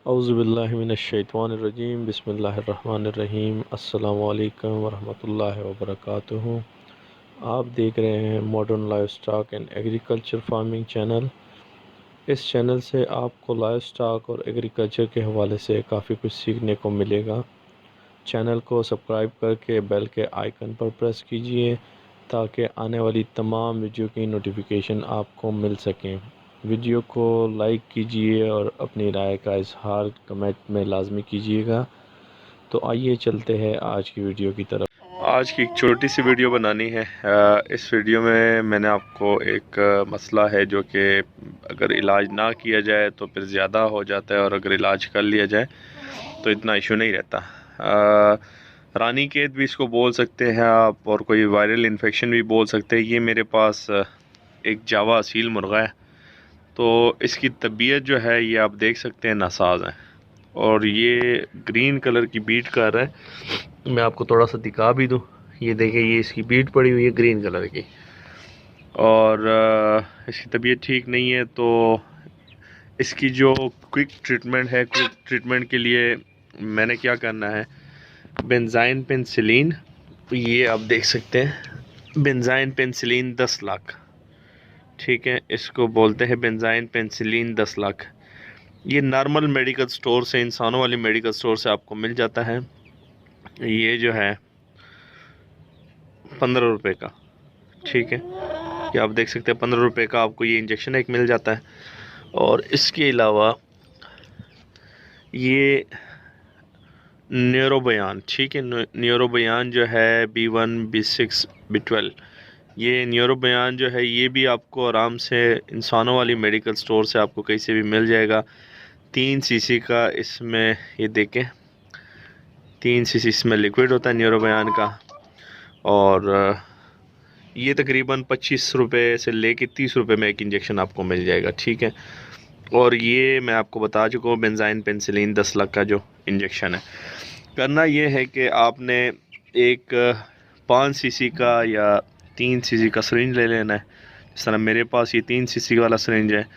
औज़ुबिल्लाहिमिनश्शैतानिर्रजीम बिस्मिल्लाहिर्रहमानिर्रहीम अस्सलामु अलैकुम वरहमतुल्लाहि वबरकातुहू। आप देख रहे हैं modern life stock and agriculture farming channel. इस चैनल से आपको लाइफ स्टॉक और एग्रीकल्चर के हवाले से काफ़ी कुछ सीखने को मिलेगा। चैनल को सब्सक्राइब करके बेल के आइकन पर प्रेस कीजिए ताकि आने वाली तमाम वीडियो की नोटिफिकेशन आपको मिल सकें। वीडियो को लाइक कीजिए और अपनी राय का इजहार कमेंट में लाजमी कीजिएगा। तो आइए चलते हैं आज की वीडियो की तरफ। आज की एक छोटी सी वीडियो बनानी है। इस वीडियो में मैंने आपको एक मसला है जो कि अगर इलाज ना किया जाए तो फिर ज़्यादा हो जाता है और अगर इलाज कर लिया जाए तो इतना इशू नहीं रहता। रानी कैद भी इसको बोल सकते हैं आप और कोई वायरल इन्फेक्शन भी बोल सकते हैं। ये मेरे पास एक जावा असील मुर्गा है, तो इसकी तबीयत जो है ये आप देख सकते हैं नासाज है और ये ग्रीन कलर की बीट कर रहा है। मैं आपको थोड़ा सा दिखा भी दूं, ये देखिए ये इसकी बीट पड़ी हुई है ग्रीन कलर की और इसकी तबीयत ठीक नहीं है। तो इसकी जो क्विक ट्रीटमेंट है, क्विक ट्रीटमेंट के लिए मैंने क्या करना है, बेंजाइन पेनिसिलिन, ये आप देख सकते हैं बेंजाइन पेनिसिलिन 10 लाख, ठीक है, इसको बोलते हैं बेंजाइन पेनिसिलिन 10 लाख। ये नॉर्मल मेडिकल स्टोर से, इंसानों वाली मेडिकल स्टोर से आपको मिल जाता है। ये जो है 15 रुपये का, ठीक है, ये आप देख सकते हैं 15 रुपये का आपको ये इंजेक्शन एक मिल जाता है। और इसके अलावा ये न्यूरोबयान, ठीक है, न्यूरोबयान जो है B1 B6 B12, ये न्यूरोबयान जो है ये भी आपको आराम से इंसानों वाली मेडिकल स्टोर से आपको कहीं से भी मिल जाएगा। 3 सीसी का इसमें, ये देखें 3 सीसी इसमें लिक्विड होता है न्यूरोबयान का। और ये तकरीबन 25 रुपये से लेके 30 रुपये में एक इंजेक्शन आपको मिल जाएगा, ठीक है। और ये मैं आपको बता चुका हूँ बेंजाइन पेनिसिलिन 10 लाख का जो इंजेक्शन है। करना ये है कि आपने एक 5 सीसी का या 3 सीसी का सिरिंज ले लेना है। जिस तरह मेरे पास ये 3 सीसी वाला सिरिंज है,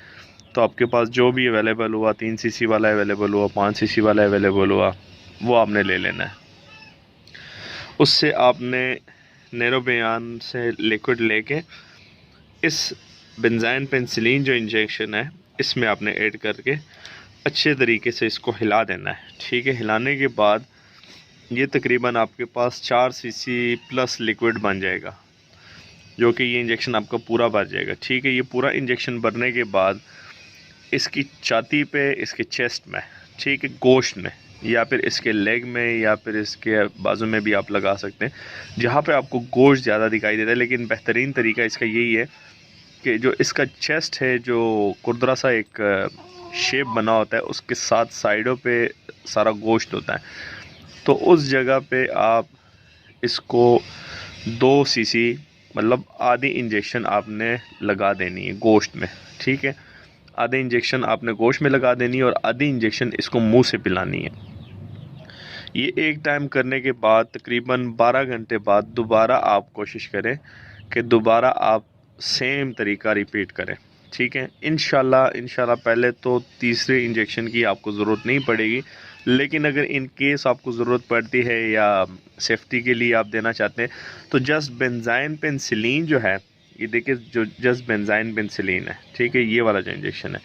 तो आपके पास जो भी अवेलेबल हुआ, 3 सीसी वाला अवेलेबल हुआ, 5 सीसी वाला अवेलेबल हुआ, वो आपने ले लेना है। उससे आपने नेरोबयान से लिक्विड लेके इस बेंजाइन पेनिसिलिन जो इंजेक्शन है इसमें आपने ऐड करके अच्छे तरीके से इसको हिला देना है, ठीक है। हिलाने के बाद ये तकरीबन आपके पास 4 सीसी प्लस लिक्विड बन जाएगा, जो कि ये इंजेक्शन आपका पूरा भर जाएगा, ठीक है। ये पूरा इंजेक्शन भरने के बाद इसकी छाती पे, इसके चेस्ट में, ठीक है, गोश्त में, या फिर इसके लेग में, या फिर इसके बाजू में भी आप लगा सकते हैं, जहाँ पे आपको गोश्त ज़्यादा दिखाई देता है। लेकिन बेहतरीन तरीका इसका यही है कि जो इसका चेस्ट है, जो कुरदरा सा एक शेप बना होता है, उसके साथ साइडों पे सारा गोश्त होता है, तो उस जगह पे आप इसको 2 सीसी, मतलब आधी इंजेक्शन आपने लगा देनी है गोश्त में, ठीक है। आधी इंजेक्शन आपने गोश्त में लगा देनी है और आधी इंजेक्शन इसको मुंह से पिलानी है। ये एक टाइम करने के बाद तकरीबन 12 घंटे बाद दोबारा आप कोशिश करें कि दोबारा आप सेम तरीका रिपीट करें, ठीक है। इंशाल्लाह पहले तो तीसरे इंजेक्शन की आपको ज़रूरत नहीं पड़ेगी, लेकिन अगर इन केस आपको ज़रूरत पड़ती है या सेफ्टी के लिए आप देना चाहते हैं, तो जस्ट बेंजाइन पेनिसिलिन जो है, ये देखिए जो जस्ट बेंजाइन पेनिसिलिन है, ठीक है, ये वाला जो इंजेक्शन है,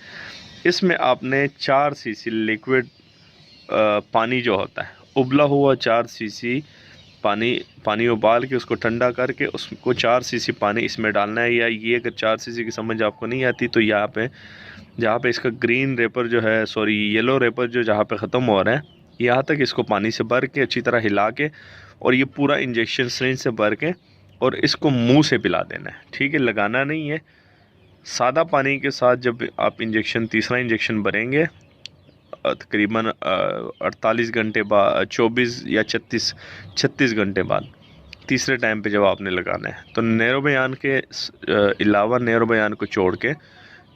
इसमें आपने 4 सीसी लिक्विड पानी जो होता है, उबला हुआ 4 सीसी पानी उबाल के उसको ठंडा करके उसको 4 सीसी पानी इसमें डालना है। या ये अगर 4 सीसी की समझ आपको नहीं आती तो यहाँ पे, जहाँ पे इसका ग्रीन रेपर जो है, सॉरी येलो रेपर जो जहाँ पे ख़त्म हो रहा है, यहाँ तक इसको पानी से भर के अच्छी तरह हिला के और ये पूरा इंजेक्शन सिरिंज से भर के और इसको मुंह से पिला देना है, ठीक है। लगाना नहीं है। सादा पानी के साथ जब आप इंजेक्शन, तीसरा इंजेक्शन भरेंगे, तकरीबन 48 घंटे बाद, 24 या 36 घंटे बाद तीसरे टाइम पे जब आपने लगाना है, तो नेरोबयान के अलावा नेरोबयान को छोड़ के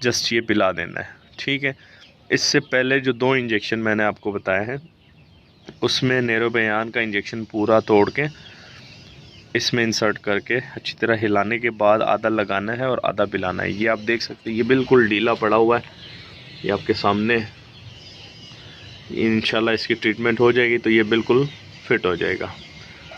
जस्ट ये पिला देना है, ठीक है। इससे पहले जो 2 इंजेक्शन मैंने आपको बताया है, उसमें नेरोबयान का इंजेक्शन पूरा तोड़ के इसमें इंसर्ट करके अच्छी तरह हिलाने के बाद आधा लगाना है और आधा पिलाना है। ये आप देख सकते हैं, ये बिल्कुल ढीला पड़ा हुआ है, ये आपके सामने इंशाल्लाह इसकी ट्रीटमेंट हो जाएगी तो ये बिल्कुल फिट हो जाएगा।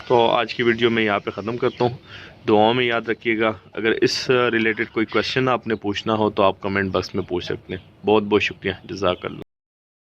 तो आज की वीडियो मैं यहाँ पे ख़त्म करता हूँ। दुआओं में याद रखिएगा। अगर इस रिलेटेड कोई क्वेश्चन आपने पूछना हो तो आप कमेंट बॉक्स में पूछ सकते हैं। बहुत बहुत शुक्रिया। जज़ाकल्लाह।